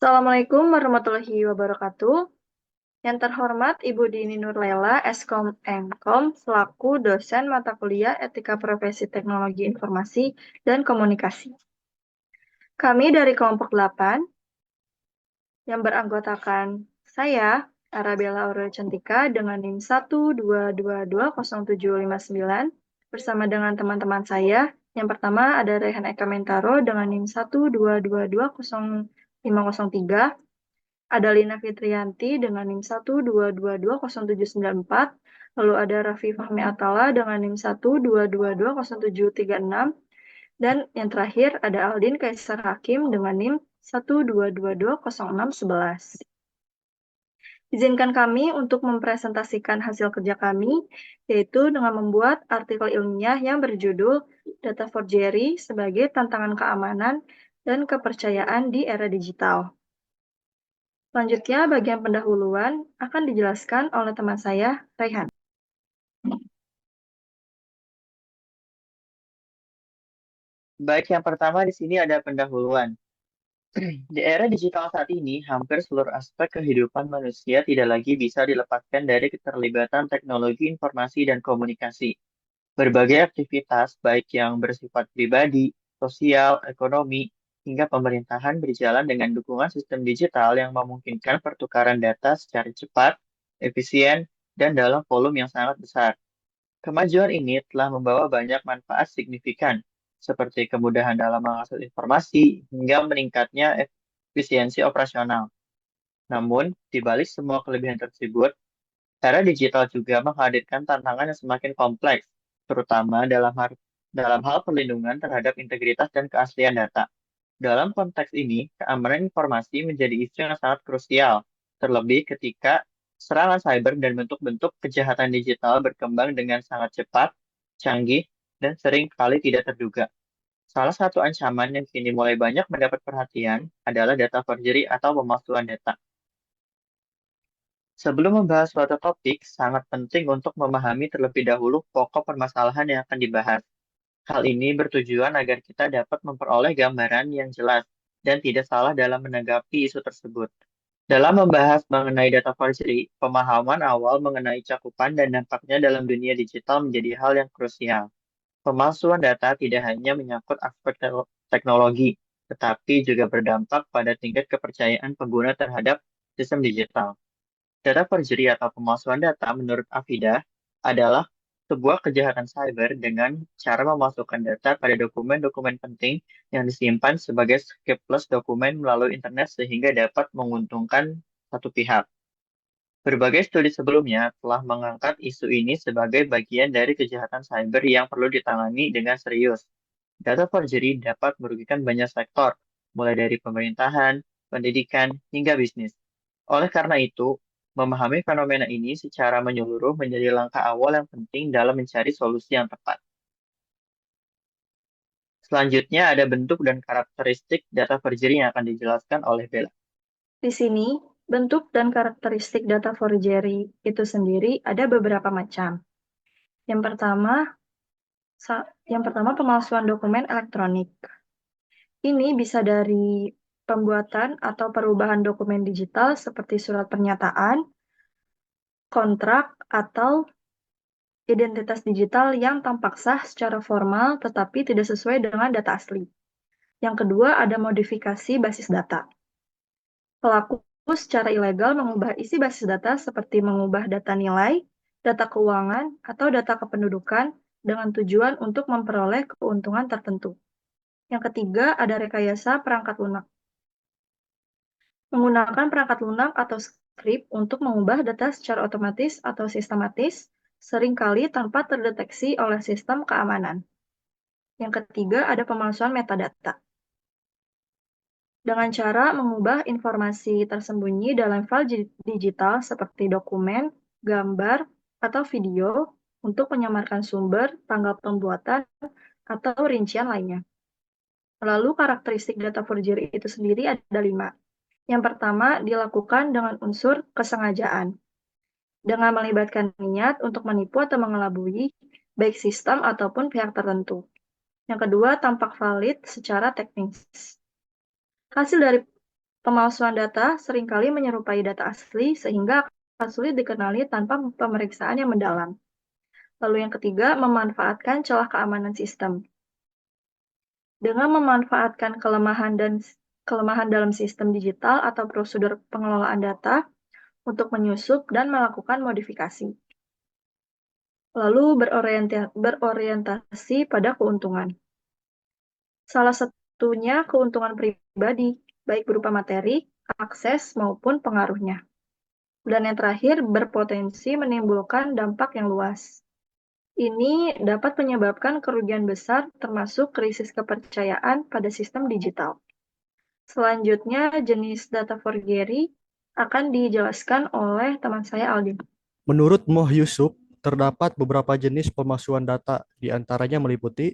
Assalamualaikum warahmatullahi wabarakatuh. Yang terhormat Ibu Dini Nurlela, Eskom Mkom, selaku dosen mata kuliah Etika Profesi Teknologi Informasi dan Komunikasi. Kami dari kelompok 8 yang beranggotakan saya, Arabella Aurel Cantika, dengan NIM 1222079, bersama dengan teman-teman saya. Yang pertama ada Rehan Eka Mentaro dengan NIM 122200503, ada Lina Fitrianti dengan NIM 122200794, lalu ada Raffi Fahmi Atala dengan NIM 122200736, dan yang terakhir ada Aldin Kaisar Hakim dengan NIM 122200611. Izinkan kami untuk mempresentasikan hasil kerja kami, yaitu dengan membuat artikel ilmiah yang berjudul Data Forgery sebagai Tantangan Keamanan dan Kepercayaan di Era Digital. Selanjutnya, bagian pendahuluan akan dijelaskan oleh teman saya, Raihan. Baik, yang pertama di sini ada pendahuluan. Di era digital saat ini, hampir seluruh aspek kehidupan manusia tidak lagi bisa dilepaskan dari keterlibatan teknologi informasi dan komunikasi. Berbagai aktivitas, baik yang bersifat pribadi, sosial, ekonomi, hingga pemerintahan berjalan dengan dukungan sistem digital yang memungkinkan pertukaran data secara cepat, efisien, dan dalam volume yang sangat besar. Kemajuan ini telah membawa banyak manfaat signifikan, seperti kemudahan dalam mengakses informasi hingga meningkatnya efisiensi operasional. Namun, di balik semua kelebihan tersebut, era digital juga menghadirkan tantangan yang semakin kompleks, terutama dalam hal perlindungan terhadap integritas dan keaslian data. Dalam konteks ini, keamanan informasi menjadi isu yang sangat krusial, terlebih ketika serangan cyber dan bentuk-bentuk kejahatan digital berkembang dengan sangat cepat, canggih, dan sering kali tidak terduga. Salah satu ancaman yang kini mulai banyak mendapat perhatian adalah data forgery atau pemalsuan data. Sebelum membahas suatu topik, sangat penting untuk memahami terlebih dahulu pokok permasalahan yang akan dibahas. Hal ini bertujuan agar kita dapat memperoleh gambaran yang jelas dan tidak salah dalam menanggapi isu tersebut. Dalam membahas mengenai data forgery, pemahaman awal mengenai cakupan dan dampaknya dalam dunia digital menjadi hal yang krusial. Pemalsuan data tidak hanya menyangkut aspek teknologi, tetapi juga berdampak pada tingkat kepercayaan pengguna terhadap sistem digital. Data forgery atau pemalsuan data menurut Afida adalah sebuah kejahatan cyber dengan cara memasukkan data pada dokumen-dokumen penting yang disimpan sebagai scriptless dokumen melalui internet sehingga dapat menguntungkan satu pihak. Berbagai studi sebelumnya telah mengangkat isu ini sebagai bagian dari kejahatan cyber yang perlu ditangani dengan serius. Data forgery dapat merugikan banyak sektor, mulai dari pemerintahan, pendidikan, hingga bisnis. Oleh karena itu, memahami fenomena ini secara menyeluruh menjadi langkah awal yang penting dalam mencari solusi yang tepat. Selanjutnya ada bentuk dan karakteristik data forgery yang akan dijelaskan oleh Bella. Di sini, bentuk dan karakteristik data forgery itu sendiri ada beberapa macam. Yang pertama, pemalsuan dokumen elektronik. Ini bisa dari pembuatan atau perubahan dokumen digital seperti surat pernyataan, kontrak, atau identitas digital yang tampak sah secara formal tetapi tidak sesuai dengan data asli. Yang kedua, ada modifikasi basis data. Pelaku secara ilegal mengubah isi basis data seperti mengubah data nilai, data keuangan, atau data kependudukan dengan tujuan untuk memperoleh keuntungan tertentu. Yang ketiga, ada rekayasa perangkat lunak. Menggunakan perangkat lunak atau skrip untuk mengubah data secara otomatis atau sistematis, seringkali tanpa terdeteksi oleh sistem keamanan. Yang ketiga, ada pemalsuan metadata. Dengan cara mengubah informasi tersembunyi dalam file digital seperti dokumen, gambar, atau video untuk menyamarkan sumber, tanggal pembuatan, atau rincian lainnya. Lalu karakteristik data forgery itu sendiri ada 5. Yang pertama, dilakukan dengan unsur kesengajaan, dengan melibatkan niat untuk menipu atau mengelabui baik sistem ataupun pihak tertentu. Yang kedua, tampak valid secara teknis. Hasil dari Pemalsuan data seringkali menyerupai data asli sehingga akan sulit dikenali tanpa pemeriksaan yang mendalam. Lalu yang ketiga, memanfaatkan celah keamanan sistem. Dengan memanfaatkan kelemahan dalam sistem digital atau prosedur pengelolaan data untuk menyusup dan melakukan modifikasi. Lalu berorientasi pada keuntungan. Salah satunya keuntungan pribadi, baik berupa materi, akses, maupun pengaruhnya. Dan yang terakhir, berpotensi menimbulkan dampak yang luas. Ini dapat menyebabkan kerugian besar, termasuk krisis kepercayaan pada sistem digital. Selanjutnya, jenis data forgery akan dijelaskan oleh teman saya Aldi. Menurut Moh Yusuf, terdapat beberapa jenis pemalsuan data, di antaranya meliputi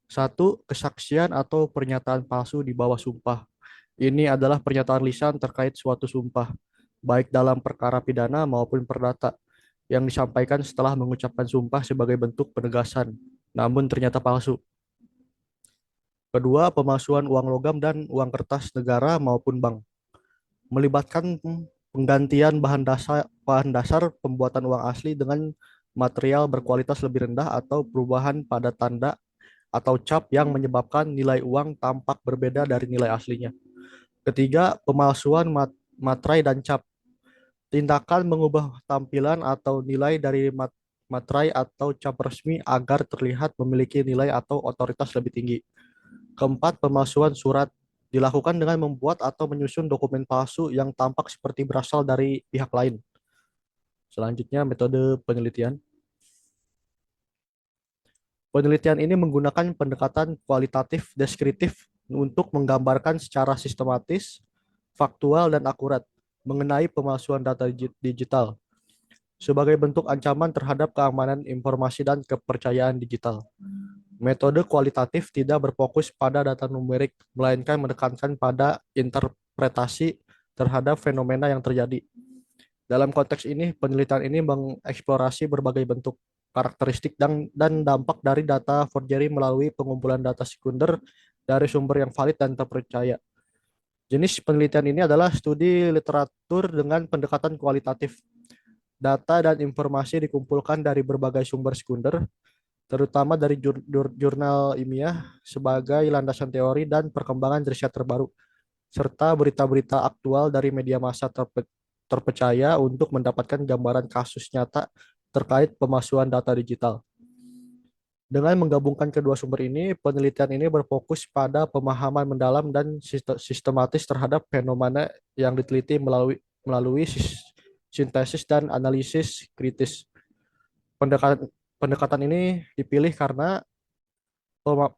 satu, kesaksian atau pernyataan palsu di bawah sumpah. Ini adalah pernyataan lisan terkait suatu sumpah, baik dalam perkara pidana maupun perdata, yang disampaikan setelah mengucapkan sumpah sebagai bentuk penegasan, namun ternyata palsu. Kedua, pemalsuan uang logam dan uang kertas negara maupun bank, melibatkan penggantian bahan dasar pembuatan uang asli dengan material berkualitas lebih rendah atau perubahan pada tanda atau cap yang menyebabkan nilai uang tampak berbeda dari nilai aslinya. Ketiga, pemalsuan materai dan cap. Tindakan mengubah tampilan atau nilai dari materai atau cap resmi agar terlihat memiliki nilai atau otoritas lebih tinggi. Keempat, pemalsuan surat dilakukan dengan membuat atau menyusun dokumen palsu yang tampak seperti berasal dari pihak lain. Selanjutnya, metode penelitian. Penelitian ini menggunakan pendekatan kualitatif deskriptif untuk menggambarkan secara sistematis, faktual, dan akurat mengenai pemalsuan data digital sebagai bentuk ancaman terhadap keamanan informasi dan kepercayaan digital. Metode kualitatif tidak berfokus pada data numerik, melainkan menekankan pada interpretasi terhadap fenomena yang terjadi. Dalam konteks ini, penelitian ini mengeksplorasi berbagai bentuk, karakteristik, dan dampak dari data forgery melalui pengumpulan data sekunder dari sumber yang valid dan terpercaya. Jenis penelitian ini adalah studi literatur dengan pendekatan kualitatif. Data dan informasi dikumpulkan dari berbagai sumber sekunder, terutama dari jurnal ilmiah sebagai landasan teori dan perkembangan riset terbaru, serta berita-berita aktual dari media massa terpercaya untuk mendapatkan gambaran kasus nyata terkait pemalsuan data digital. Dengan menggabungkan kedua sumber ini, penelitian ini berfokus pada pemahaman mendalam dan sistematis terhadap fenomena yang diteliti melalui sintesis dan analisis kritis. Pendekatan, pendekatan ini dipilih karena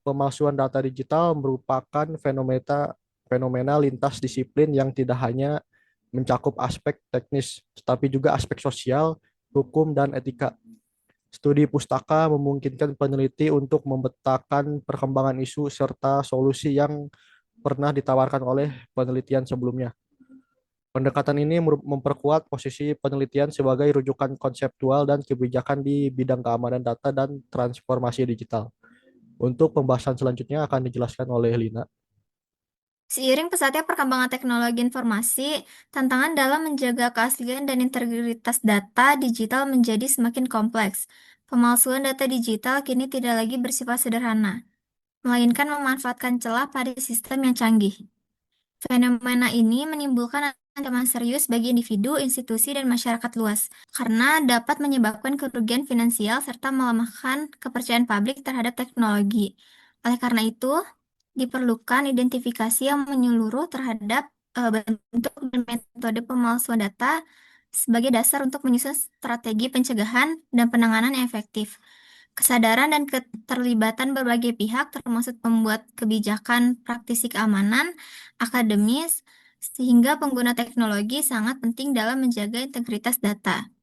pemalsuan data digital merupakan fenomena lintas disiplin yang tidak hanya mencakup aspek teknis, tetapi juga aspek sosial, hukum, dan etika. Studi pustaka memungkinkan peneliti untuk memetakan perkembangan isu serta solusi yang pernah ditawarkan oleh penelitian sebelumnya. Pendekatan ini memperkuat posisi penelitian sebagai rujukan konseptual dan kebijakan di bidang keamanan data dan transformasi digital. Untuk pembahasan selanjutnya akan dijelaskan oleh Lina. Seiring pesatnya perkembangan teknologi informasi, tantangan dalam menjaga keaslian dan integritas data digital menjadi semakin kompleks. Pemalsuan data digital kini tidak lagi bersifat sederhana, melainkan memanfaatkan celah pada sistem yang canggih. Fenomena ini menimbulkan ancaman serius bagi individu, institusi, dan masyarakat luas, karena dapat menyebabkan kerugian finansial serta melemahkan kepercayaan publik terhadap teknologi. Oleh karena itu, diperlukan identifikasi yang menyeluruh terhadap bentuk dan metode pemalsuan data sebagai dasar untuk menyusun strategi pencegahan dan penanganan yang efektif. Kesadaran dan keterlibatan berbagai pihak, termasuk pembuat kebijakan, praktisi keamanan, akademis, sehingga pengguna teknologi sangat penting dalam menjaga integritas data.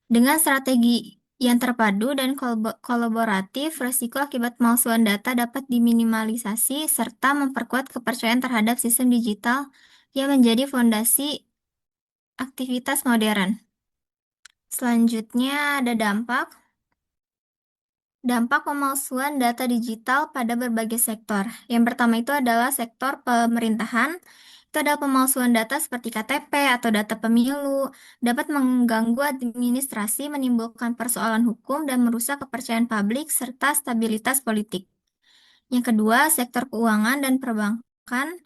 Dengan strategi yang terpadu dan kolaboratif, risiko akibat pemalsuan data dapat diminimalisasi serta memperkuat kepercayaan terhadap sistem digital yang menjadi fondasi aktivitas modern. Selanjutnya ada dampak. Dampak pemalsuan data digital pada berbagai sektor. Yang pertama itu adalah sektor pemerintahan. Itu adalah pemalsuan data seperti KTP atau data pemilu, dapat mengganggu administrasi, menimbulkan persoalan hukum, dan merusak kepercayaan publik serta stabilitas politik. Yang kedua, sektor keuangan dan perbankan.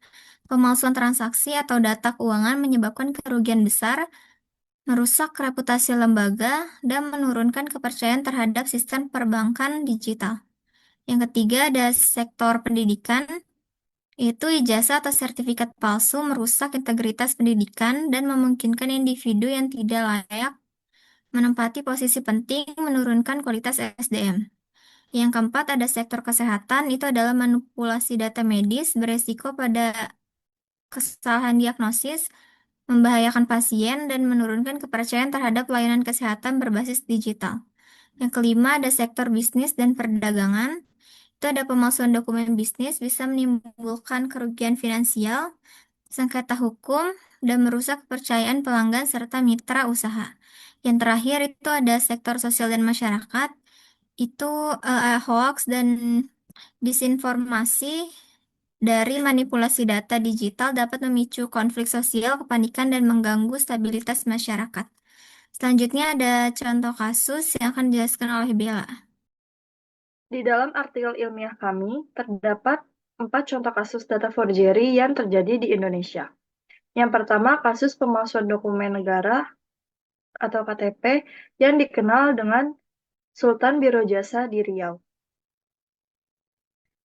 Pemalsuan transaksi atau data keuangan menyebabkan kerugian besar, merusak reputasi lembaga, dan menurunkan kepercayaan terhadap sistem perbankan digital. Yang ketiga, ada sektor pendidikan. Itu ijazah atau sertifikat palsu merusak integritas pendidikan dan memungkinkan individu yang tidak layak menempati posisi penting, menurunkan kualitas SDM. Yang keempat, ada sektor kesehatan. Itu adalah manipulasi data medis beresiko pada kesalahan diagnosis, membahayakan pasien, dan menurunkan kepercayaan terhadap layanan kesehatan berbasis digital. Yang kelima, ada sektor bisnis dan perdagangan. Itu ada pemalsuan dokumen bisnis bisa menimbulkan kerugian finansial, sengketa hukum, dan merusak kepercayaan pelanggan serta mitra usaha. Yang terakhir itu ada sektor sosial dan masyarakat. Itu hoax dan disinformasi dari manipulasi data digital dapat memicu konflik sosial, kepanikan, dan mengganggu stabilitas masyarakat. Selanjutnya ada contoh kasus yang akan dijelaskan oleh Bella. Di dalam artikel ilmiah kami, terdapat 4 contoh kasus data forgery yang terjadi di Indonesia. Yang pertama, kasus pemalsuan dokumen negara atau KTP yang dikenal dengan Sultan Biro Jasa di Riau.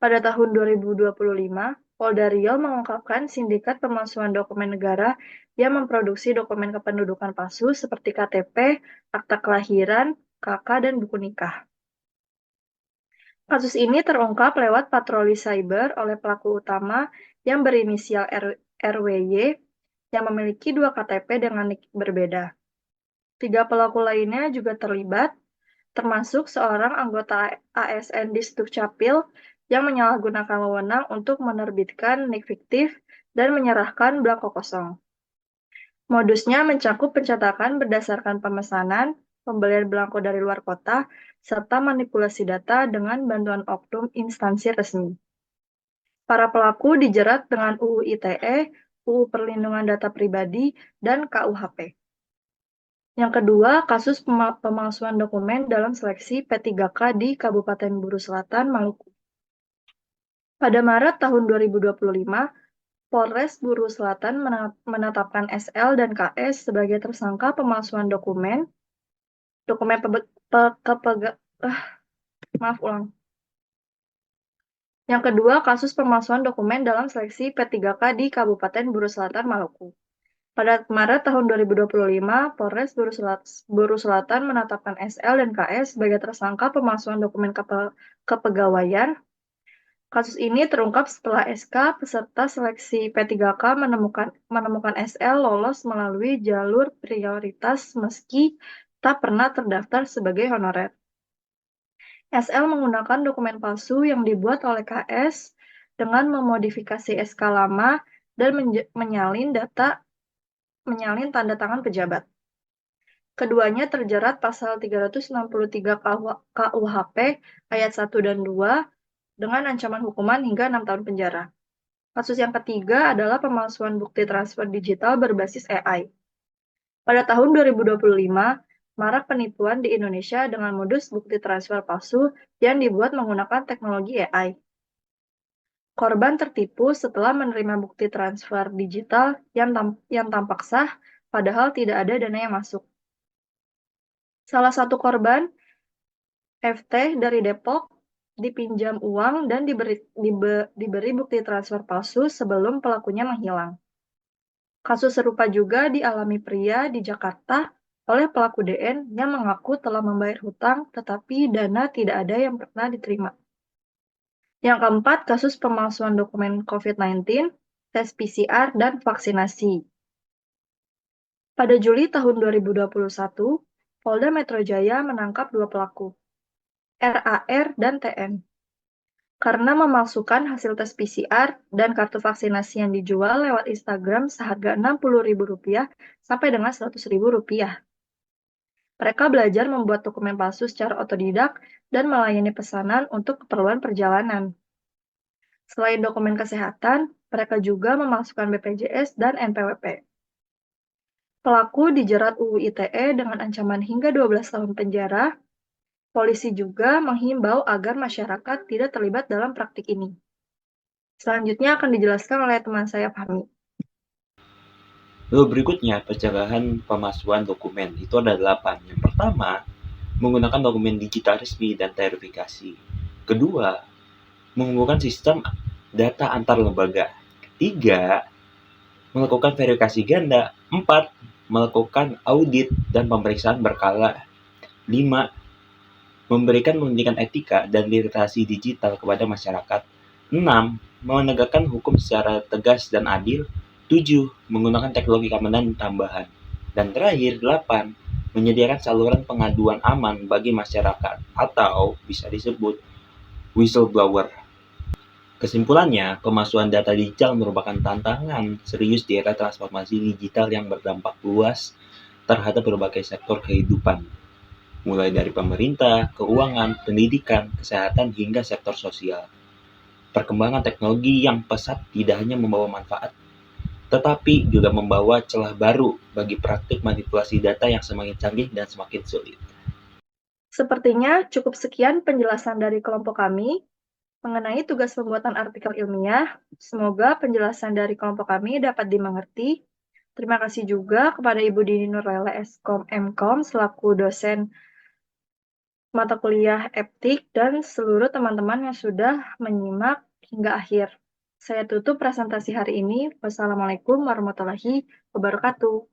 Pada tahun 2025, Polda Riau mengungkapkan sindikat pemalsuan dokumen negara yang memproduksi dokumen kependudukan palsu seperti KTP, akta kelahiran, KK, dan buku nikah. Kasus ini terungkap lewat patroli cyber oleh pelaku utama yang berinisial RWY yang memiliki 2 KTP dengan nik berbeda. 3 pelaku lainnya juga terlibat, termasuk seorang anggota ASN di Dukcapil yang menyalahgunakan wewenang untuk menerbitkan nik fiktif dan menyerahkan belangko kosong. Modusnya mencakup pencetakan berdasarkan pemesanan, pembelian belangko dari luar kota, serta manipulasi data dengan bantuan oknum instansi resmi. Para pelaku dijerat dengan UU ITE, UU Perlindungan Data Pribadi, dan KUHP. Yang kedua, kasus pemalsuan dokumen dalam seleksi P3K di Kabupaten Buru Selatan, Maluku. Pada Maret tahun 2025, Polres Buru Selatan menetapkan SL dan KS sebagai tersangka pemalsuan dokumen Yang kedua, kasus pemalsuan dokumen dalam seleksi P3K di Kabupaten Buru Selatan, Maluku. Pada Maret tahun 2025, Polres Buru Selatan menetapkan SL dan KS sebagai tersangka pemalsuan dokumen kepegawaian. Kasus ini terungkap setelah SK peserta seleksi P3K menemukan SL lolos melalui jalur prioritas meski tak pernah terdaftar sebagai honorer. SL menggunakan dokumen palsu yang dibuat oleh KS dengan memodifikasi SK lama dan menyalin tanda tangan pejabat. Keduanya terjerat pasal 363 KUHP ayat 1 dan 2 dengan ancaman hukuman hingga 6 tahun penjara. Kasus yang ketiga adalah pemalsuan bukti transfer digital berbasis AI. Pada tahun 2025, marak penipuan di Indonesia dengan modus bukti transfer palsu yang dibuat menggunakan teknologi AI. Korban tertipu setelah menerima bukti transfer digital yang tampak sah, padahal tidak ada dana yang masuk. Salah satu korban, FT dari Depok, dipinjam uang dan diberi bukti transfer palsu sebelum pelakunya menghilang. Kasus serupa juga dialami pria di Jakarta oleh pelaku DN yang mengaku telah membayar hutang tetapi dana tidak ada yang pernah diterima. Yang keempat, kasus pemalsuan dokumen COVID-19, tes PCR, dan vaksinasi. Pada Juli tahun 2021, Polda Metro Jaya menangkap 2 pelaku, RAR dan TN, karena memalsukan hasil tes PCR dan kartu vaksinasi yang dijual lewat Instagram seharga Rp60.000 sampai dengan Rp100.000. Mereka belajar membuat dokumen palsu secara otodidak dan melayani pesanan untuk keperluan perjalanan. Selain dokumen kesehatan, Mereka juga memalsukan BPJS dan NPWP. Pelaku dijerat UU ITE dengan ancaman hingga 12 tahun penjara. Polisi juga menghimbau agar masyarakat tidak terlibat dalam praktik ini. Selanjutnya akan dijelaskan oleh teman saya, Fahmi. Lalu berikutnya, pencegahan pemalsuan dokumen. Itu ada 8. Yang pertama, menggunakan dokumen digital resmi dan verifikasi. Kedua, mengumpulkan sistem data antar lembaga. 3, melakukan verifikasi ganda. 4, melakukan audit dan pemeriksaan berkala. 5, memberikan pendidikan etika dan literasi digital kepada masyarakat. 6, menegakkan hukum secara tegas dan adil. 7, menggunakan teknologi keamanan tambahan. Dan terakhir, 8, menyediakan saluran pengaduan aman bagi masyarakat atau bisa disebut whistleblower. Kesimpulannya, pemalsuan data digital merupakan tantangan serius di era transformasi digital yang berdampak luas terhadap berbagai sektor kehidupan, mulai dari pemerintah, keuangan, pendidikan, kesehatan, hingga sektor sosial. Perkembangan teknologi yang pesat tidak hanya membawa manfaat, tetapi juga membawa celah baru bagi praktik manipulasi data yang semakin canggih dan semakin sulit. Sepertinya cukup sekian penjelasan dari kelompok kami mengenai tugas pembuatan artikel ilmiah. Semoga penjelasan dari kelompok kami dapat dimengerti. Terima kasih juga kepada Ibu Dini Nurlela Eskom Mkom selaku dosen mata kuliah Eptik dan seluruh teman-teman yang sudah menyimak hingga akhir. Saya tutup presentasi hari ini. Wassalamualaikum warahmatullahi wabarakatuh.